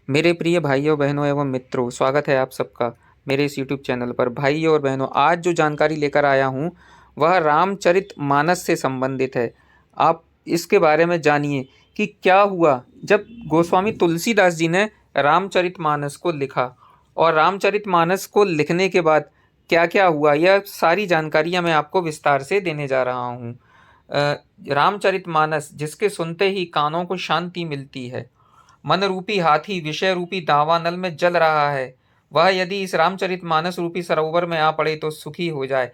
मेरे प्रिय भाइयों बहनों एवं मित्रों, स्वागत है आप सबका मेरे इस यूट्यूब चैनल पर। भाइयों और बहनों, आज जो जानकारी लेकर आया हूँ वह रामचरितमानस से संबंधित है। आप इसके बारे में जानिए कि क्या हुआ जब गोस्वामी तुलसीदास जी ने रामचरितमानस को लिखा, और रामचरितमानस को लिखने के बाद क्या क्या हुआ। यह सारी जानकारियाँ मैं आपको विस्तार से देने जा रहा हूँ। रामचरितमानस जिसके सुनते ही कानों को शांति मिलती है, मन रूपी हाथी विषय रूपी दावानल में जल रहा है, वह यदि इस रामचरितमानस रूपी सरोवर में आ पड़े तो सुखी हो जाए।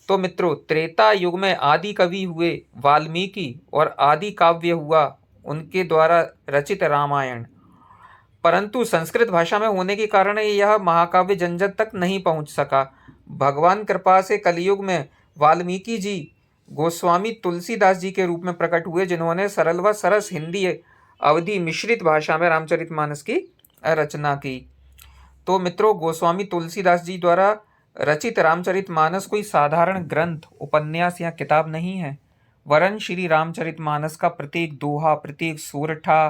तो मित्रों, त्रेता युग में आदि कवि हुए वाल्मीकि और आदि काव्य हुआ उनके द्वारा रचित रामायण। परंतु संस्कृत भाषा में होने के कारण यह महाकाव्य जन जन तक नहीं पहुंच सका। भगवान कृपा से कलयुग में वाल्मीकि जी गोस्वामी तुलसीदास जी के रूप में प्रकट हुए, जिन्होंने सरल व सरस हिंदी अवधि मिश्रित भाषा में रामचरितमानस की रचना की। तो मित्रों, गोस्वामी तुलसीदास जी द्वारा रचित रामचरितमानस कोई साधारण ग्रंथ, उपन्यास या किताब नहीं है, वरन श्री रामचरितमानस का प्रत्येक दोहा, प्रत्येक सोरठा,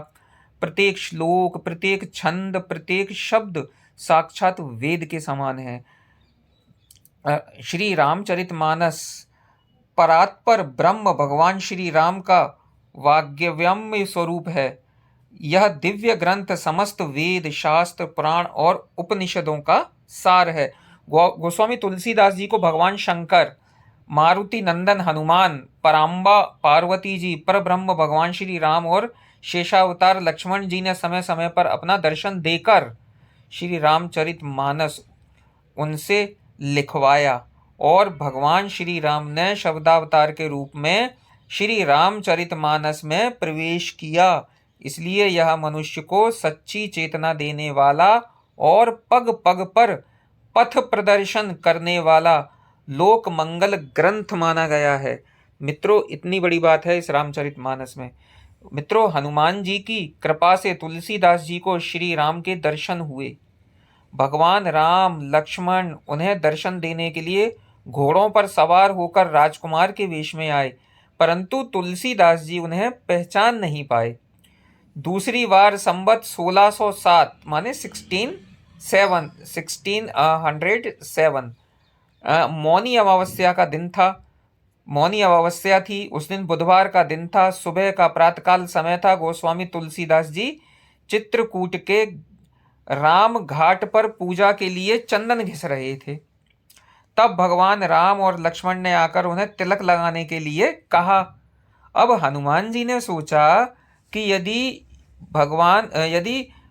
प्रत्येक श्लोक, प्रत्येक छंद, प्रत्येक शब्द साक्षात वेद के समान है। श्री रामचरितमानस परात्पर ब्रह्म भगवान श्री राम का वाग्यव्यम्य स्वरूप है। यह दिव्य ग्रंथ समस्त वेद, शास्त्र, पुराण और उपनिषदों का सार है। गोस्वामी तुलसीदास जी को भगवान शंकर, मारुति नंदन हनुमान, पराम्बा पार्वती जी, पर ब्रह्म भगवान श्री राम और शेषावतार लक्ष्मण जी ने समय समय पर अपना दर्शन देकर श्री रामचरितमानस उनसे लिखवाया, और भगवान श्री राम ने शब्दावतार के रूप में श्री रामचरितमानस में प्रवेश किया। इसलिए यह मनुष्य को सच्ची चेतना देने वाला और पग पग पर पथ प्रदर्शन करने वाला लोक मंगल ग्रंथ माना गया है। मित्रों, इतनी बड़ी बात है इस रामचरितमानस में। मित्रों, हनुमान जी की कृपा से तुलसीदास जी को श्री राम के दर्शन हुए। भगवान राम लक्ष्मण उन्हें दर्शन देने के लिए घोड़ों पर सवार होकर राजकुमार के वेश में आए, परंतु तुलसीदास जी उन्हें पहचान नहीं पाए। दूसरी बार संवत 1607 माने 1607 मौनी अमावस्या का दिन था। मौनी अमावस्या थी, उस दिन बुधवार का दिन था। सुबह का प्रातःकाल समय था। गोस्वामी तुलसीदास जी चित्रकूट के राम घाट पर पूजा के लिए चंदन घिस रहे थे। तब भगवान राम और लक्ष्मण ने आकर उन्हें तिलक लगाने के लिए कहा। अब हनुमान जी ने सोचा कि यदि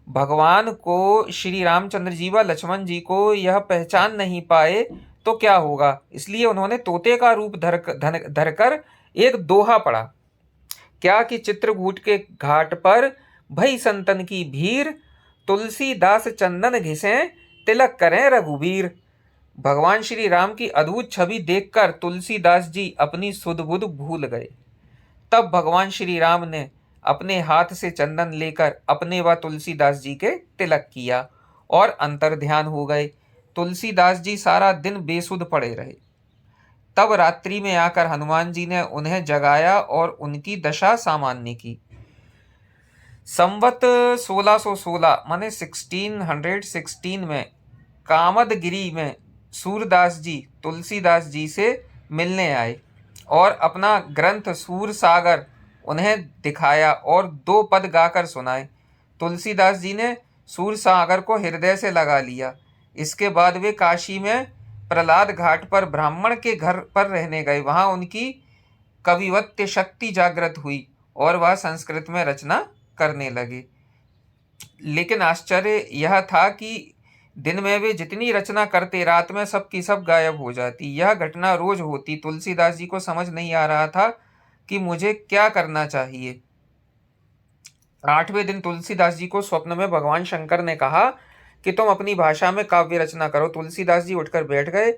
भगवान को श्री रामचंद्र जी व लक्ष्मण जी को यह पहचान नहीं पाए तो क्या होगा। इसलिए उन्होंने तोते का रूप धरकर एक दोहा पढ़ा। क्या कि चित्रकूट के घाट पर भई संतन की भीड़, तुलसीदास चंदन घिसें, तिलक करें रघुवीर। भगवान श्री राम की अद्भुत छवि देखकर तुलसीदास जी अपनी सुध बुध भूल गए। तब भगवान श्री राम ने अपने हाथ से चंदन लेकर अपने व तुलसीदास जी के तिलक किया और अंतर्ध्यान हो गए। तुलसीदास जी सारा दिन बेसुध पड़े रहे। तब रात्रि में आकर हनुमान जी ने उन्हें जगाया और उनकी दशा सामान्य की। संवत 1616 माने 1616 में कामदगिरी में सूरदास जी तुलसीदास जी से मिलने आए और अपना ग्रंथ सूर सागर उन्हें दिखाया और 2 पद गाकर सुनाए। तुलसीदास जी ने सूर सागर को हृदय से लगा लिया। इसके बाद वे काशी में प्रहलाद घाट पर ब्राह्मण के घर पर रहने गए। वहां उनकी कविवत्य शक्ति जागृत हुई और वह संस्कृत में रचना करने लगे। लेकिन आश्चर्य यह था कि दिन में वे जितनी रचना करते, रात में सब की सब गायब हो जाती। यह घटना रोज होती। तुलसीदास जी को समझ नहीं आ रहा था कि मुझे क्या करना चाहिए। 8वें दिन तुलसीदास जी को स्वप्न में भगवान शंकर ने कहा कि तुम अपनी भाषा में काव्य रचना करो। तुलसीदास जी उठकर बैठ गए।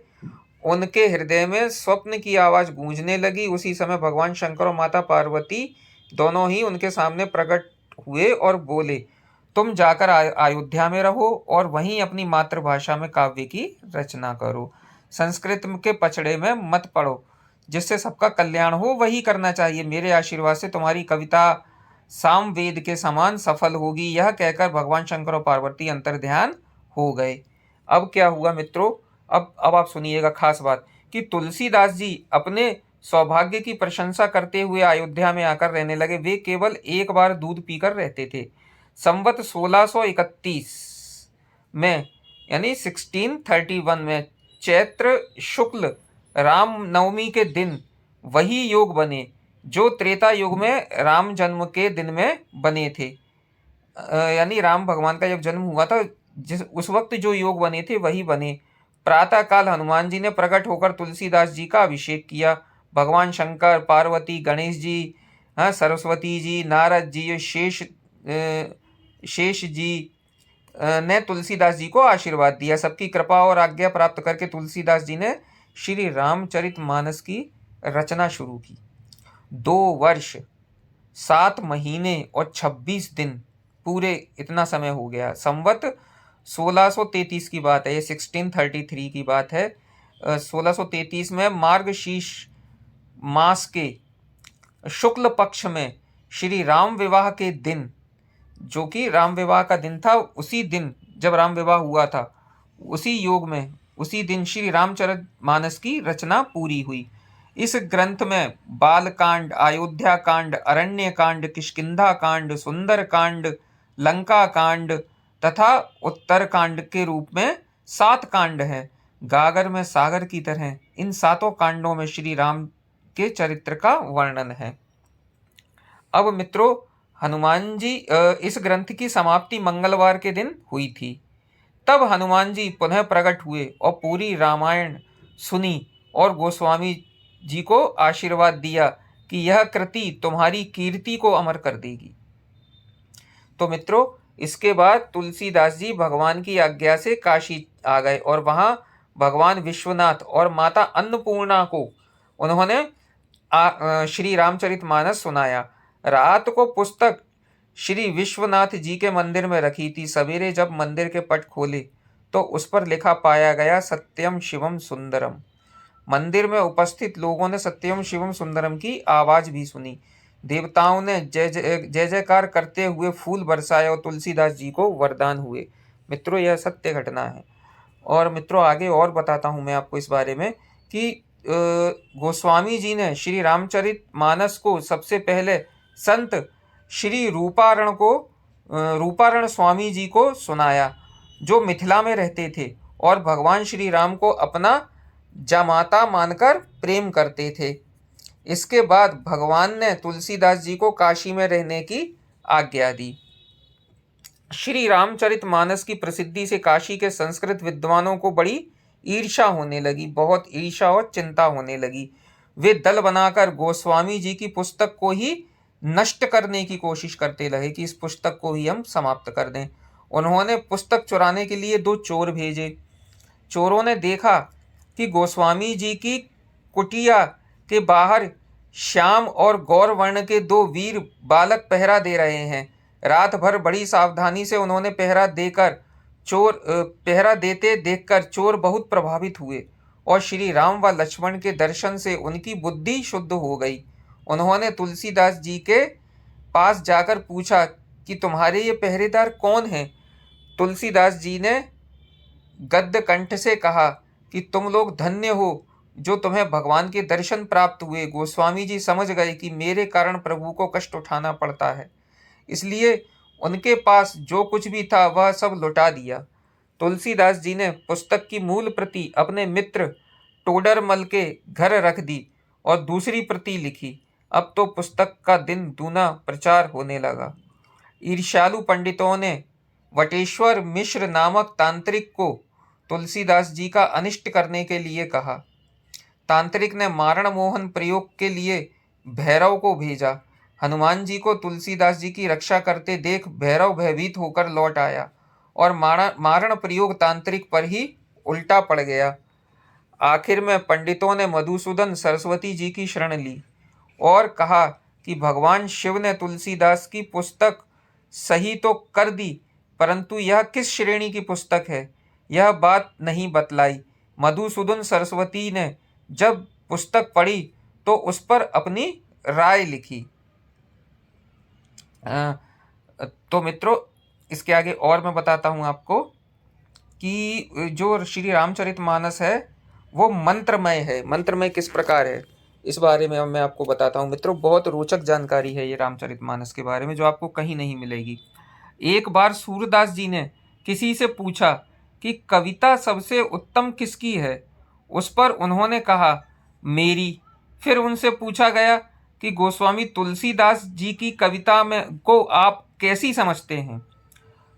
उनके हृदय में स्वप्न की आवाज गूंजने लगी। उसी समय भगवान शंकर और माता पार्वती दोनों ही उनके सामने प्रकट हुए और बोले, तुम जाकर अयोध्या में रहो और वहीं अपनी मातृभाषा में काव्य की रचना करो। संस्कृत के पचड़े में मत पड़ो। जिससे सबका कल्याण हो वही करना चाहिए। मेरे आशीर्वाद से तुम्हारी कविता सामवेद के समान सफल होगी। यह कहकर भगवान शंकर और पार्वती अंतर्ध्यान हो गए। अब क्या हुआ मित्रों, अब आप सुनिएगा खास बात कि तुलसीदास जी अपने सौभाग्य की प्रशंसा करते हुए अयोध्या में आकर रहने लगे। वे केवल एक बार दूध पीकर रहते थे। संवत 1631 में यानी 1631 में चैत्र शुक्ल राम नवमी के दिन वही योग बने जो त्रेता युग में राम जन्म के दिन में बने थे। यानी राम भगवान का जब जन्म हुआ था उस वक्त जो योग बने थे वही बने। प्रातः काल हनुमान जी ने प्रकट होकर तुलसीदास जी का अभिषेक किया। भगवान शंकर, पार्वती, गणेश जी, सरस्वती जी, नारद जी, शेष जी ने तुलसीदास जी को आशीर्वाद दिया। सबकी कृपा और आज्ञा प्राप्त करके तुलसीदास जी ने श्री रामचरितमानस की रचना शुरू की। 2 वर्ष 7 महीने और 26 दिन पूरे इतना समय हो गया। संवत 1633 की बात है, ये 1633 की बात है। 1633 में मार्गशीर्ष मास के शुक्ल पक्ष में श्री राम विवाह के दिन, जो कि राम विवाह का दिन था, उसी दिन जब राम विवाह हुआ था उसी योग में उसी दिन श्री रामचरितमानस की रचना पूरी हुई। इस ग्रंथ में बाल कांड, अयोध्या कांड, अरण्य कांड, किष्किंधा कांड, सुंदर कांड, लंका कांड तथा उत्तर कांड के रूप में 7 कांड हैं। गागर में सागर की तरह इन 7 कांडों में श्री राम के चरित्र का वर्णन है। अब मित्रों, हनुमान जी इस ग्रंथ की समाप्ति मंगलवार के दिन हुई थी। तब हनुमान जी पुनः प्रकट हुए और पूरी रामायण सुनी और गोस्वामी जी को आशीर्वाद दिया कि यह कृति तुम्हारी कीर्ति को अमर कर देगी। तो मित्रों, इसके बाद तुलसीदास जी भगवान की आज्ञा से काशी आ गए और वहाँ भगवान विश्वनाथ और माता अन्नपूर्णा को उन्होंने श्री रामचरितमानस सुनाया। रात को पुस्तक श्री विश्वनाथ जी के मंदिर में रखी थी। सवेरे जब मंदिर के पट खोले तो उस पर लिखा पाया गया सत्यम शिवम सुंदरम। मंदिर में उपस्थित लोगों ने सत्यम शिवम सुंदरम की आवाज भी सुनी। देवताओं ने जय जयकार करते हुए फूल बरसाए और तुलसीदास जी को वरदान हुए। मित्रों, यह सत्य घटना है। और मित्रों, आगे और बताता हूँ मैं आपको इस बारे में कि गोस्वामी जी ने श्री रामचरितमानस को सबसे पहले संत श्री रूपारण स्वामी जी को सुनाया, जो मिथिला में रहते थे और भगवान श्री राम को अपना जामाता मानकर प्रेम करते थे। इसके बाद भगवान ने तुलसीदास जी को काशी में रहने की आज्ञा दी। श्री रामचरितमानस की प्रसिद्धि से काशी के संस्कृत विद्वानों को बड़ी ईर्ष्या होने लगी, बहुत ईर्ष्या और चिंता होने लगी। वे दल बनाकर गोस्वामी जी की पुस्तक को ही नष्ट करने की कोशिश करते लगे कि इस पुस्तक को ही हम समाप्त कर दें। उन्होंने पुस्तक चुराने के लिए 2 चोर भेजे। चोरों ने देखा कि गोस्वामी जी की कुटिया के बाहर श्याम और गौर वर्ण के 2 वीर बालक पहरा दे रहे हैं। रात भर बड़ी सावधानी से उन्होंने पहरा देते देखकर चोर बहुत प्रभावित हुए और श्री राम व लक्ष्मण के दर्शन से उनकी बुद्धि शुद्ध हो गई। उन्होंने तुलसीदास जी के पास जाकर पूछा कि तुम्हारे ये पहरेदार कौन हैं? तुलसीदास जी ने गद्य कंठ से कहा कि तुम लोग धन्य हो जो तुम्हें भगवान के दर्शन प्राप्त हुए। गोस्वामी जी समझ गए कि मेरे कारण प्रभु को कष्ट उठाना पड़ता है, इसलिए उनके पास जो कुछ भी था वह सब लुटा दिया। तुलसीदास जी ने पुस्तक की मूल प्रति अपने मित्र टोडरमल के घर रख दी और दूसरी प्रति लिखी। अब तो पुस्तक का दिन दूना प्रचार होने लगा। ईर्ष्यालु पंडितों ने वटेश्वर मिश्र नामक तांत्रिक को तुलसीदास जी का अनिष्ट करने के लिए कहा। तांत्रिक ने मारण मोहन प्रयोग के लिए भैरव को भेजा। हनुमान जी को तुलसीदास जी की रक्षा करते देख भैरव भयभीत होकर लौट आया और मारण प्रयोग तांत्रिक पर ही उल्टा पड़ गया। आखिर में पंडितों ने मधुसूदन सरस्वती जी की शरण ली और कहा कि भगवान शिव ने तुलसीदास की पुस्तक सही तो कर दी, परंतु यह किस श्रेणी की पुस्तक है यह बात नहीं बतलाई। मधुसूदन सरस्वती ने जब पुस्तक पढ़ी तो उस पर अपनी राय लिखी। तो मित्रों इसके आगे और मैं बताता हूँ आपको कि जो श्री रामचरितमानस है वो मंत्रमय है। मंत्रमय किस प्रकार है इस बारे में अब मैं आपको बताता हूँ मित्रों। बहुत रोचक जानकारी है ये रामचरितमानस के बारे में जो आपको कहीं नहीं मिलेगी। एक बार सूरदास जी ने किसी से पूछा कि कविता सबसे उत्तम किसकी है। उस पर उन्होंने कहा मेरी। फिर उनसे पूछा गया कि गोस्वामी तुलसीदास जी की कविता में को आप कैसी समझते हैं।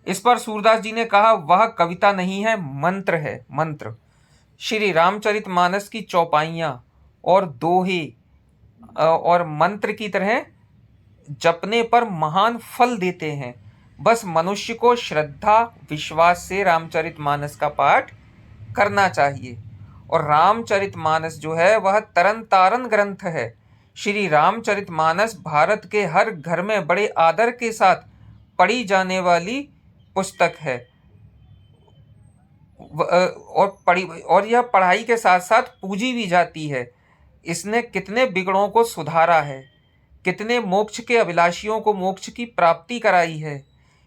इस पर सूरदास जी ने कहा वह कविता नहीं है, मंत्र है, मंत्र। श्री रामचरितमानस की चौपाइयाँ और दोहे और मंत्र की तरह जपने पर महान फल देते हैं। बस मनुष्य को श्रद्धा विश्वास से रामचरितमानस का पाठ करना चाहिए। और रामचरितमानस जो है वह तरन तारन ग्रंथ है। श्री रामचरितमानस भारत के हर घर में बड़े आदर के साथ पढ़ी जाने वाली पुस्तक है। और यह पढ़ाई के साथ साथ पूजी भी जाती है। इसने कितने बिगड़ों को सुधारा है, कितने मोक्ष के अभिलाषियों को मोक्ष की प्राप्ति कराई है।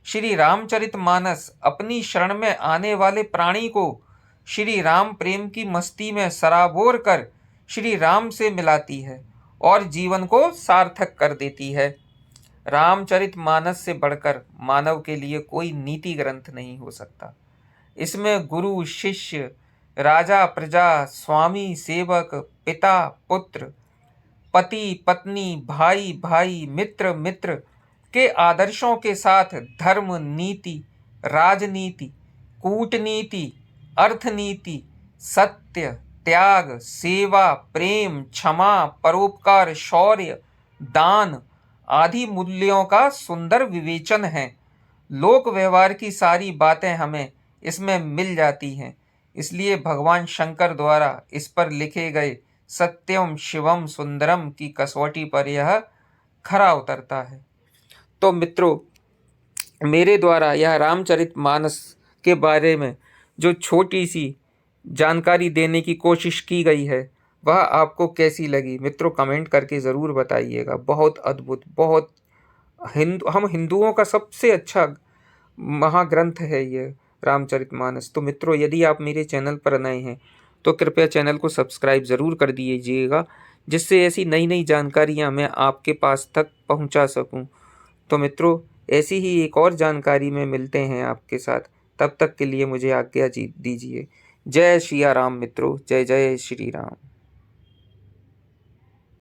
श्री रामचरितमानस अपनी शरण में आने वाले प्राणी को श्री राम प्रेम की मस्ती में सराबोर कर श्री राम से मिलाती है और जीवन को सार्थक कर देती है। रामचरितमानस से बढ़कर मानव के लिए कोई नीति ग्रंथ नहीं हो सकता। इसमें गुरु शिष्य, राजा प्रजा, स्वामी सेवक, पिता पुत्र, पति पत्नी, भाई भाई, मित्र मित्र के आदर्शों के साथ धर्म नीति, राजनीति, कूटनीति, अर्थनीति, सत्य, त्याग, सेवा, प्रेम, क्षमा, परोपकार, शौर्य, दान आदि मूल्यों का सुंदर विवेचन है। लोक व्यवहार की सारी बातें हमें इसमें मिल जाती हैं। इसलिए भगवान शंकर द्वारा इस पर लिखे गए सत्यम शिवम सुंदरम की कसौटी पर यह खरा उतरता है। तो मित्रों मेरे द्वारा यह रामचरितमानस के बारे में जो छोटी सी जानकारी देने की कोशिश की गई है वह आपको कैसी लगी मित्रों कमेंट करके ज़रूर बताइएगा। बहुत अद्भुत, बहुत हम हिंदुओं का सबसे अच्छा महाग्रंथ है ये रामचरितमानस। तो मित्रों यदि आप मेरे चैनल पर नए हैं तो कृपया चैनल को सब्सक्राइब ज़रूर कर दीजिएगा जिससे ऐसी नई नई जानकारियाँ मैं आपके पास तक पहुँचा सकूँ। तो मित्रों ऐसी ही एक और जानकारी में मिलते हैं आपके साथ। तब तक के लिए मुझे आज्ञा दीजिए। जय श्री राम मित्रों, जय जय श्री राम।